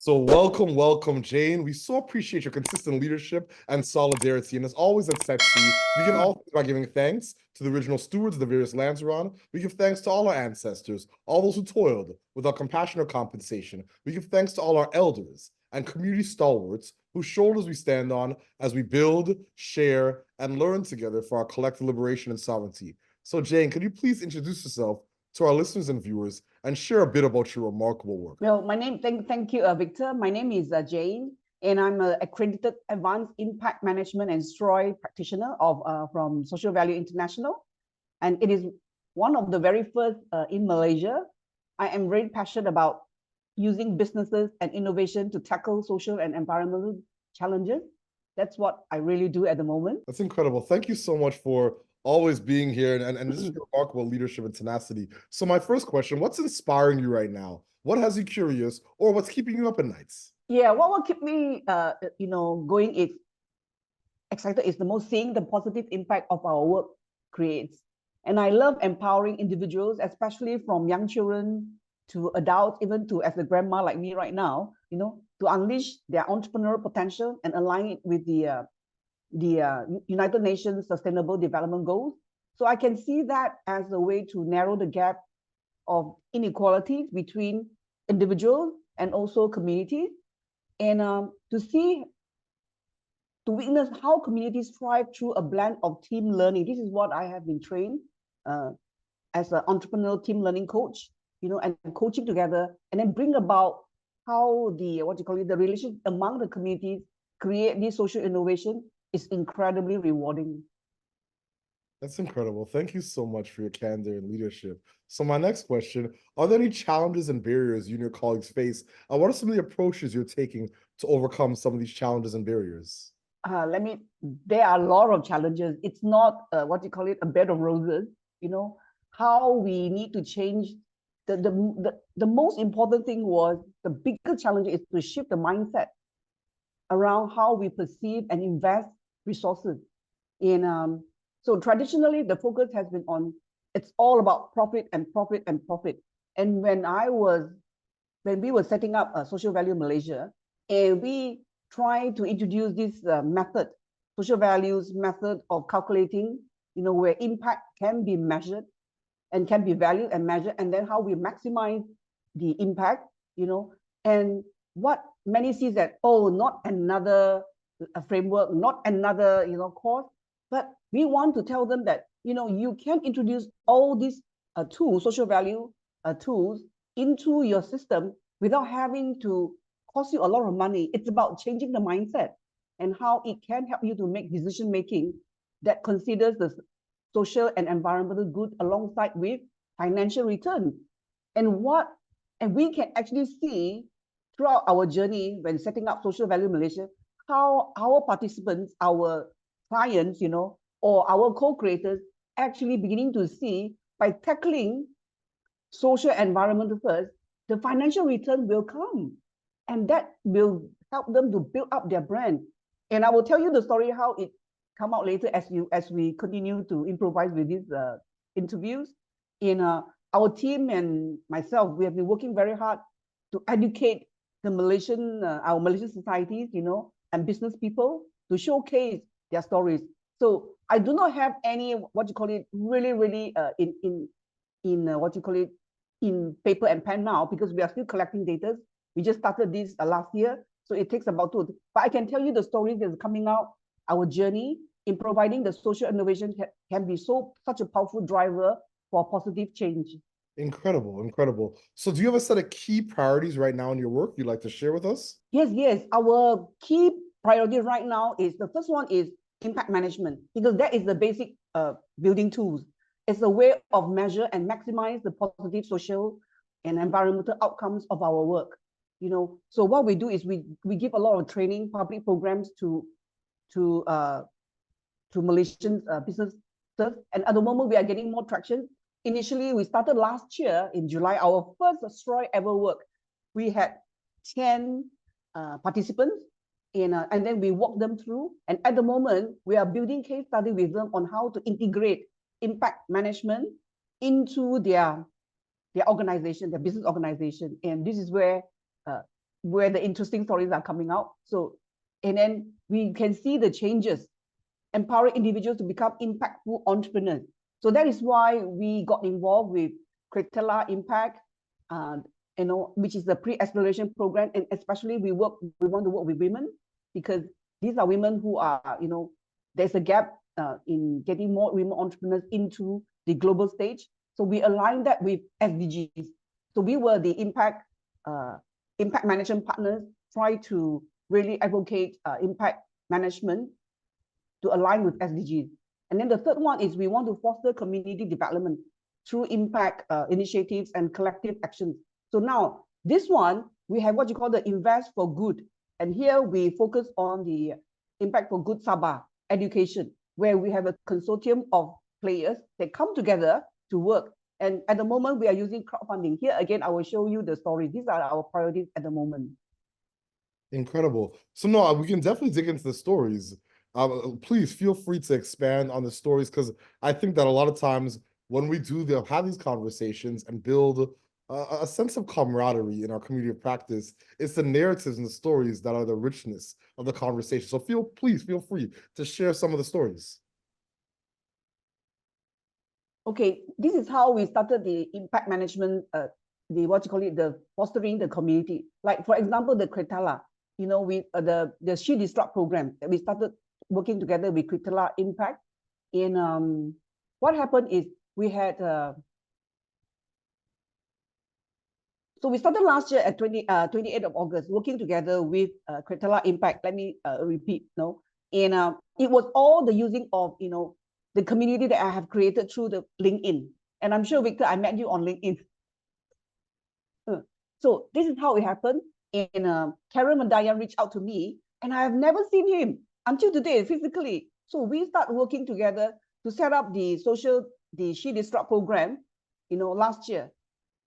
So welcome, Jane. We so appreciate your consistent leadership and solidarity. And as always at Setsi, we can all by giving thanks to the original stewards of the various lands we're on. We give thanks to all our ancestors, all those who toiled without compassion or compensation. We give thanks to all our elders and community stalwarts whose shoulders we stand on as we build, share, and learn together for our collective liberation and sovereignty. So Jane, could you please introduce yourself to our listeners and viewers and share a bit about your remarkable work? Well, thank you, Victor. My name is Jane, and I'm an accredited advanced impact management and STROI practitioner from Social Value International. And it is one of the very first in Malaysia. I am very passionate about using businesses and innovation to tackle social and environmental challenges. That's what I really do at the moment. That's incredible. Thank you so much for always being here and this is remarkable leadership and tenacity. So my first question, what's inspiring you right now? What has you curious or what's keeping you up at nights? Yeah, what will keep me going is excited is the most seeing the positive impact of our work creates. And I love empowering individuals, especially from young children to adults, even to as a grandma like me right now, to unleash their entrepreneurial potential and align it with the United Nations Sustainable Development Goals. So I can see that as a way to narrow the gap of inequalities between individuals and also communities, and to witness how communities thrive through a blend of team learning. This is what I have been trained as an entrepreneurial team learning coach, and coaching together, and then bring about how the relation among the communities create this social innovation is incredibly rewarding. That's incredible. Thank you so much for your candor and leadership. So my next question, are there any challenges and barriers you and your colleagues face? And what are some of the approaches you're taking to overcome some of these challenges and barriers? There are a lot of challenges. It's not a bed of roses. How we need to change. The most important thing was the bigger challenge is to shift the mindset around how we perceive and invest resources. So traditionally, the focus has been on, it's all about profit and profit and profit. And when we were setting up Social Value Malaysia, and we tried to introduce this method, social values method of calculating, where impact can be measured and can be valued and measured, and then how we maximize the impact, and what many see that, not another framework, not another, course, but we want to tell them that, you can introduce all these tools, social value tools into your system without having to cost you a lot of money. It's about changing the mindset and how it can help you to make decision-making that considers the social and environmental good alongside with financial return. And we can actually see throughout our journey when setting up Social Value Malaysia, how our participants, our clients, or our co-creators actually beginning to see by tackling social and environmental first, the financial return will come. And that will help them to build up their brand. And I will tell you the story how it come out later as we continue to improvise with these interviews. Our team and myself, we have been working very hard to educate the our Malaysian societies, and business people to showcase their stories. So I do not have any really in paper and pen now, because we are still collecting data. We just started this last year, so it takes about 2. But I can tell you the stories that's coming out. Our journey in providing the social innovation can be such a powerful driver for positive change. Incredible. So do you have a set of key priorities right now in your work you'd like to share with us? Yes. Our key priority right now is, the first one is impact management, because that is the basic building tools. It's a way of measure and maximize the positive social and environmental outcomes of our work. So what we do is we give a lot of training, public programs to Malaysian businesses, and at the moment we are getting more traction. Initially, we started last year in July, our first STROI ever work. We had 10 participants, and then we walked them through. And at the moment, we are building case study with them on how to integrate impact management into their organization, their business organization. And this is where where the interesting stories are coming out. So, and then we can see the changes, empowering individuals to become impactful entrepreneurs. So that is why we got involved with Cretella Impact, which is the pre-acceleration program, and especially we want to work with women, because these are women who are, there's a gap in getting more women entrepreneurs into the global stage. So we aligned that with SDGs. So we were the impact management partners, try to really advocate impact management to align with SDGs. And then the third one is we want to foster community development through impact initiatives and collective actions. So now this one, we have what you call the Invest for Good. And here we focus on the Impact for Good Sabah education, where we have a consortium of players that come together to work. And at the moment, we are using crowdfunding. Here again, I will show you the story. These are our priorities at the moment. Incredible. So no, we can definitely dig into the stories. Please feel free to expand on the stories, because I think that a lot of times when we have these conversations and build a sense of camaraderie in our community of practice, it's the narratives and the stories that are the richness of the conversation. So please feel free to share some of the stories. Okay, this is how we started the impact management, the fostering the community. Like for example, the Cretella, the She Disrupt program that we started working together with Cretella Impact. In what happened is we had so we started last year at 28th of August, working together with Cretella Impact. Let me repeat, and it was all the using of the community that I have created through the LinkedIn. And I'm sure, Victor, I met you on LinkedIn. So this is how it happened. And Karen Mandaya reached out to me, and I have never seen him until today physically. So we start working together to set up the She Disrupt program, last year.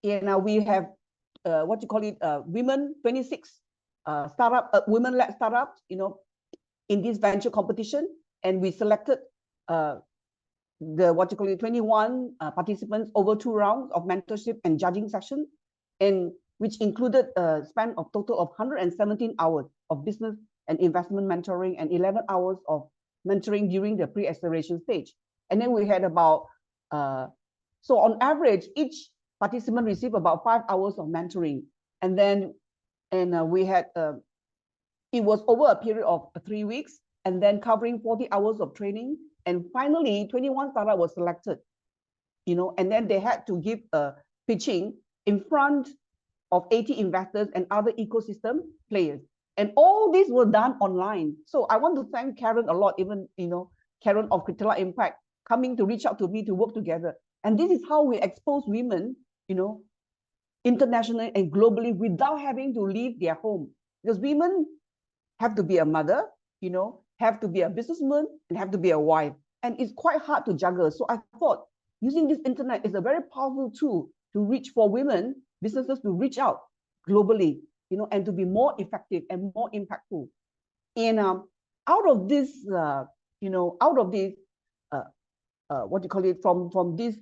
And we have women 26 women-led startups, in this venture competition, and we selected 21 participants over 2 rounds of mentorship and judging sessions, and which included a span of total of 117 hours of business and investment mentoring and 11 hours of mentoring during the pre-acceleration stage. And then we had about, so on average, each participant received about 5 hours of mentoring. And then, we had, it was over a period of 3 weeks, and then covering 40 hours of training. And finally, 21 startups were selected, and then they had to give a pitching in front of 80 investors and other ecosystem players. And all these were done online. So I want to thank Karen a lot, even, Karen of Cretella Impact, coming to reach out to me to work together. And this is how we expose women, internationally and globally without having to leave their home. Because women have to be a mother, have to be a businessman, and have to be a wife. And it's quite hard to juggle. So I thought using this internet is a very powerful tool to reach for women, businesses to reach out globally, and to be more effective and more impactful. And out of this, from this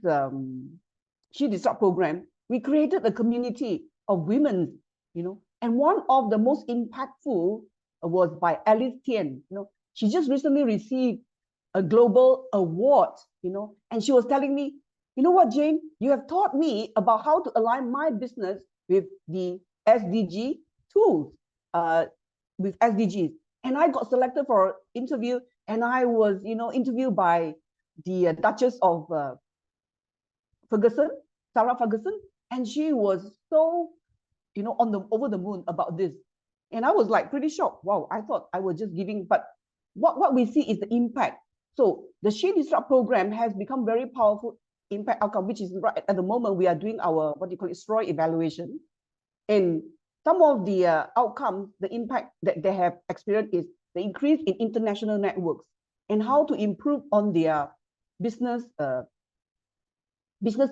She Disrupt program, we created a community of women, and one of the most impactful was by Alice Tian. She just recently received a global award, and she was telling me, you know what, Jane, you have taught me about how to align my business with the SDG tools, with SDGs. And I got selected for an interview, and I was, interviewed by the Duchess of Ferguson, Sarah Ferguson, and she was so, over the moon about this. And I was like pretty shocked. Wow, I thought I was just giving, but what we see is the impact. So the She Disrupt program has become very powerful impact outcome, which is right at the moment we are doing our SROI evaluation. And some of the outcomes, the impact that they have experienced is the increase in international networks and how to improve on their business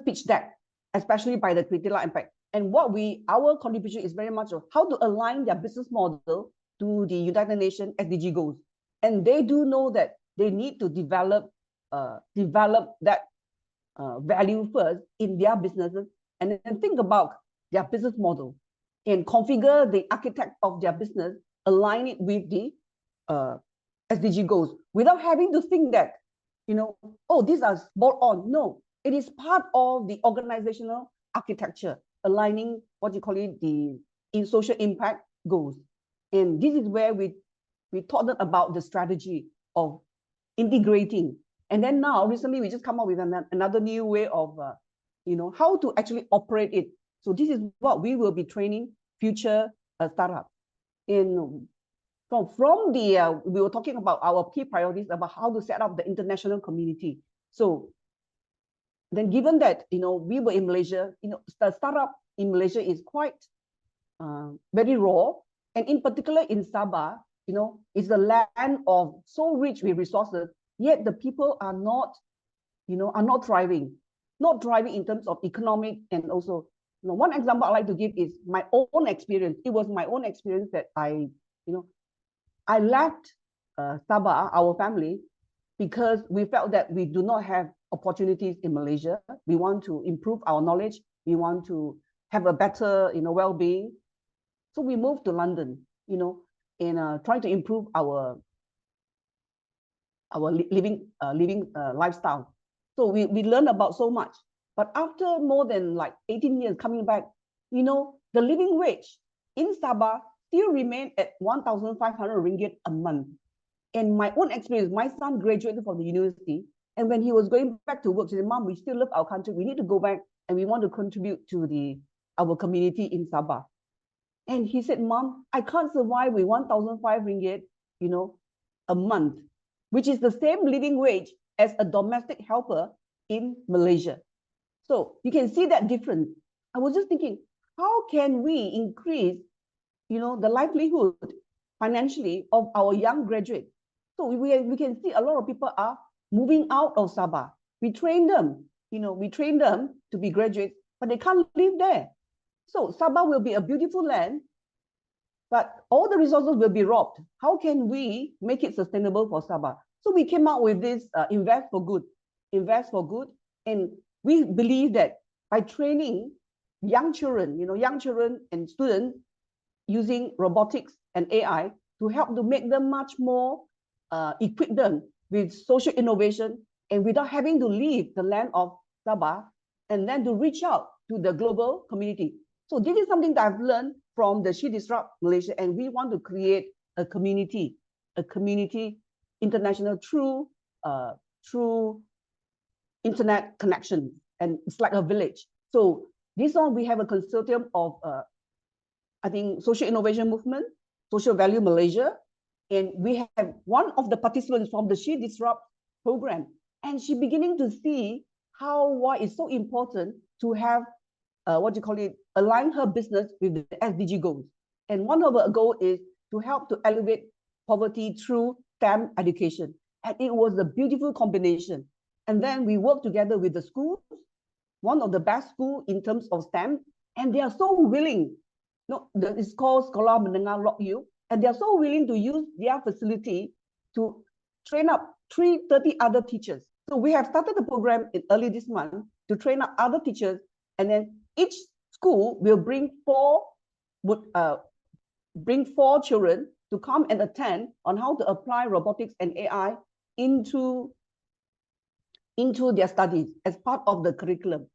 pitch deck, especially by the Cretella Impact. And our contribution is very much of how to align their business model to the United Nations SDG goals. And they do know that they need to develop that value first in their businesses, and then think about their business model. and configure the architect of their business, align it with the SDG goals without having to think that, oh, these are spot on. No, it is part of the organizational architecture, aligning what you call it, the social impact goals. And this is where we taught them about the strategy of integrating. And then now, recently, we just come up with another new way of, how to actually operate it. So this is what we will be training future startups. From the, we were talking about our key priorities about how to set up the international community. So then given that, we were in Malaysia, the startup in Malaysia is quite very raw. And in particular in Sabah, it's the land of so rich with resources, yet the people are not, are not thriving in terms of economic. And also, one example I like to give is my own experience. It was my own experience that I left Sabah, our family, because we felt that we do not have opportunities in Malaysia. We want to improve our knowledge. We want to have a better, well-being. So we moved to London, and trying to improve our living lifestyle. So we learned about so much. But after more than like 18 years coming back, the living wage in Sabah still remain at 1,500 ringgit a month. And my own experience, my son graduated from the university, and when he was going back to work, he said, "Mom, we still love our country. We need to go back and we want to contribute to our community in Sabah." And he said, "Mom, I can't survive with 1,500 ringgit, a month, which is the same living wage as a domestic helper in Malaysia." So you can see that difference. I was just thinking, how can we increase, the livelihood financially of our young graduates? So we can see a lot of people are moving out of Sabah. We train them, to be graduates, but they can't live there. So Sabah will be a beautiful land, but all the resources will be robbed. How can we make it sustainable for Sabah? So we came out with this invest for good. And we believe that by training young children and students using robotics and AI to help to make them much more, equip them with social innovation and without having to leave the land of Sabah and then to reach out to the global community. So this is something that I've learned from the She Disrupt Malaysia, and we want to create a community international through internet connection, and it's like a village. So this one, we have a consortium of, I think, social innovation movement, Social Value Malaysia, and we have one of the participants from the She Disrupt program, and she beginning to see why it's so important to have, align her business with the SDG goals. And one of her goals is to help to elevate poverty through STEM education. And it was a beautiful combination. And then we work together with the schools, one of the best schools in terms of STEM, and they are so willing. It's called Sekolah Menengah Lok U, and they are so willing to use their facility to train up 30 other teachers. So we have started the program early this month to train up other teachers, and then each school will bring four children to come and attend on how to apply robotics and AI into their studies as part of the curriculum.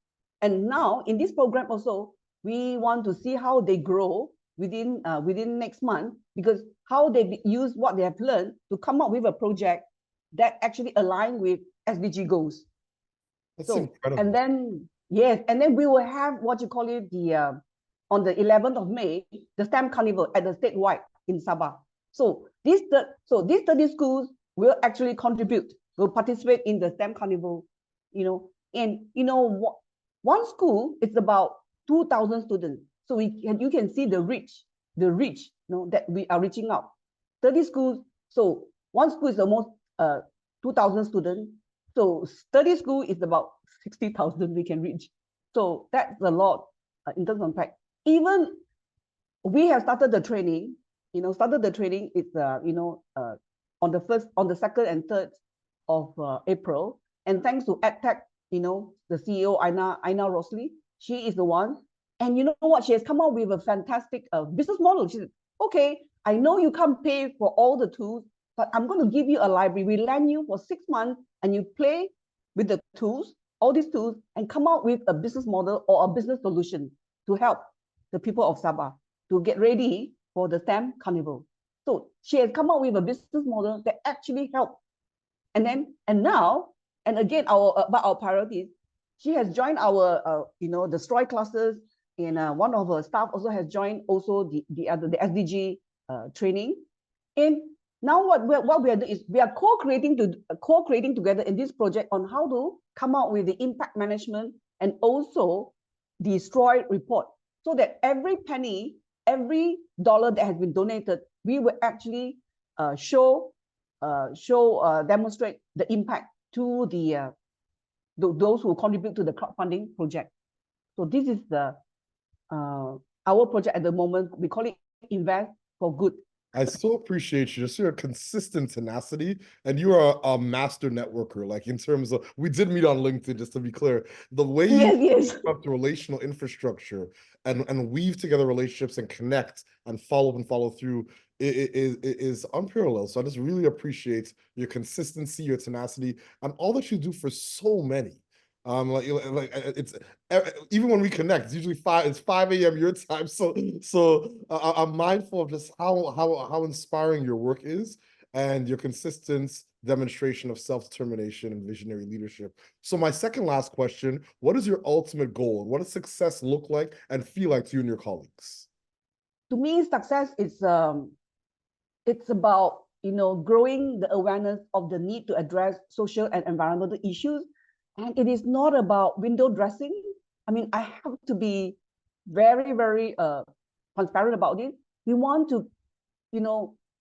And now in this program also, we want to see how they grow within next month, because how they use what they have learned to come up with a project that actually align with SDG goals. That's incredible. And then, yes, and then we will have on the 11th of May, the STEM Carnival at the statewide in Sabah. So these 30 schools will actually contribute, will participate in the STEM Carnival, and one school is about 2,000 students. So you can see the reach, that we are reaching out. 30 schools. So one school is almost 2,000 students. So 30 schools is about 60,000 we can reach. So that's a lot in terms of impact. Even we have started the training. It's on the 2nd and 3rd of April. And thanks to EdTech, the CEO Aina Rosley, she is the one And you know what? She has come up with a fantastic business model. She said, okay, I know you can't pay for all the tools, but I'm going to give you a library. We lend you for 6 months and you play with the tools, all these tools, and come out with a business model or a business solution to help the people of Sabah to get ready for the STEM Carnival. So she has come up with a business model that actually helped. And now, and again, about our priorities, she has joined our, the STROI classes, and one of her staff also has joined also the SDG training. And now what we are doing is we are co-creating together in this project on how to come out with the impact management and also the STROI report, so that every penny, every dollar that has been donated, we will actually demonstrate the impact to those who contribute to the crowdfunding project. So this is our project at the moment. We call it Invest for Good. I so appreciate you, just your consistent tenacity, and you are a master networker. Like, in terms of, we did meet on LinkedIn, just to be clear, the way you up the relational infrastructure and weave together relationships and connect and follow through is unparalleled. So I just really appreciate your consistency, your tenacity, and all that you do for so many. It's even when we connect, it's usually 5 a.m. your time. So I'm mindful of just how inspiring your work is and your consistent demonstration of self-determination and visionary leadership. So my second last question, what is your ultimate goal? What does success look like and feel like to you and your colleagues? To me, success is it's about growing the awareness of the need to address social and environmental issues. And it is not about window dressing. I mean, I have to be very, very transparent about it. We want to,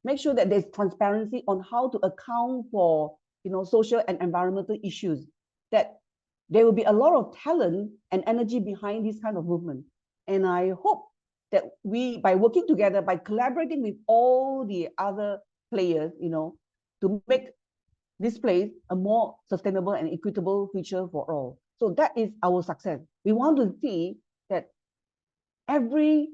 make sure that there's transparency on how to account for, social and environmental issues, that there will be a lot of talent and energy behind this kind of movement. And I hope that we, by working together, by collaborating with all the other players, to make this place a more sustainable and equitable future for all. So that is our success. We want to see that every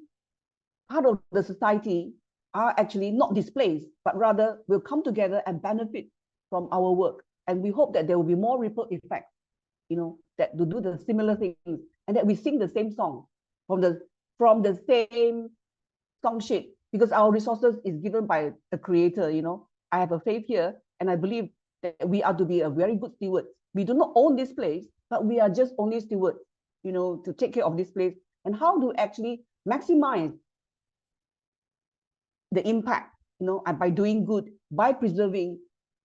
part of the society are actually not displaced, but rather will come together and benefit from our work. And we hope that there will be more ripple effects, that to do the similar things, and that we sing the same song from the same song sheet, because our resources is given by the creator. I have a faith here, and I believe that we are to be a very good steward. We do not own this place, but we are just only stewards, to take care of this place and how to actually maximize the impact, and by doing good, by preserving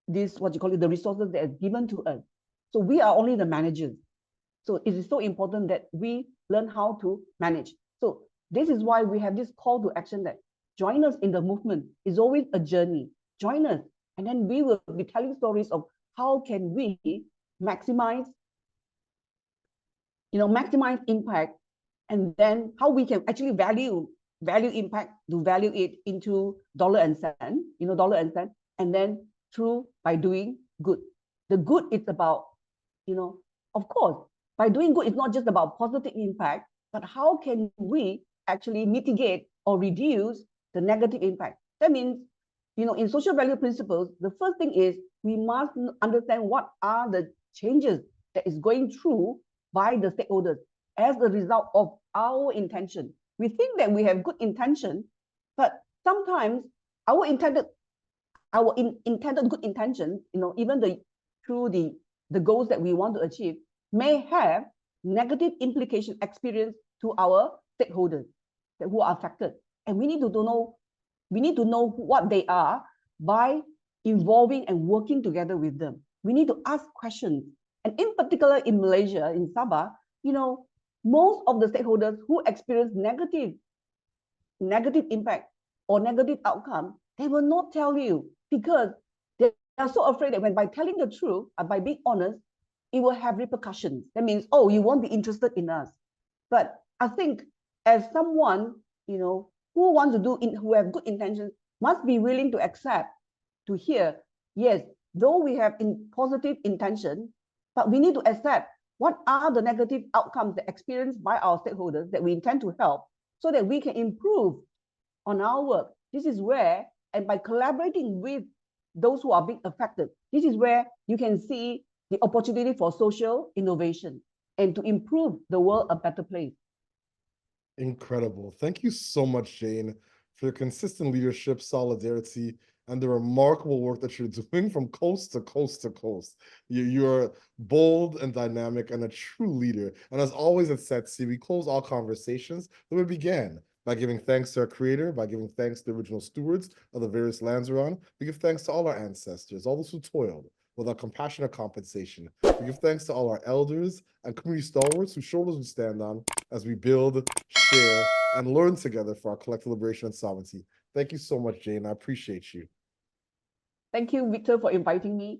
this, what you call it, the resources that is given to us. So we are only the managers. So it is so important that we learn how to manage. So this is why we have this call to action that join us in the movement. It's always a journey. Join us. And then we will be telling stories of how can we maximize, maximize impact, and then how we can actually value impact, to value it into dollar and cent, and then by doing good. The good is about, of course, by doing good, it's not just about positive impact, but how can we actually mitigate or reduce the negative impact? That means, in social value principles, the first thing is we must understand what are the changes that is going through by the stakeholders as a result of our intention. We think that we have good intention, but sometimes our intended good intention, even through the goals that we want to achieve, may have negative implication experience to our stakeholders who are affected. And we need to know what they are by involving and working together with them. We need to ask questions. And in particular, in Malaysia, in Sabah, most of the stakeholders who experience negative impact or negative outcome, they will not tell you, because they are so afraid that by telling the truth, by being honest, it will have repercussions. That means, oh, you won't be interested in us. But I think as someone, who wants to who have good intentions, must be willing to accept, to hear, yes, though we have positive intention, but we need to accept what are the negative outcomes that experienced by our stakeholders that we intend to help so that we can improve on our work. This is where, and by collaborating with those who are being affected, this is where you can see the opportunity for social innovation and to improve the world a better place. Incredible. Thank you so much, Jane, for your consistent leadership, solidarity, and the remarkable work that you're doing from coast to coast to coast. You're bold and dynamic and a true leader. And as always at Setsi, we close all conversations that we began by giving thanks to our creator, by giving thanks to the original stewards of the various lands we're on. We give thanks to all our ancestors, all those who toiled without compassionate compensation. We give thanks to all our elders and community stalwarts whose shoulders we stand on as we build, share, and learn together for our collective liberation and sovereignty. Thank you so much, Jane. I appreciate you. Thank you, Victor, for inviting me.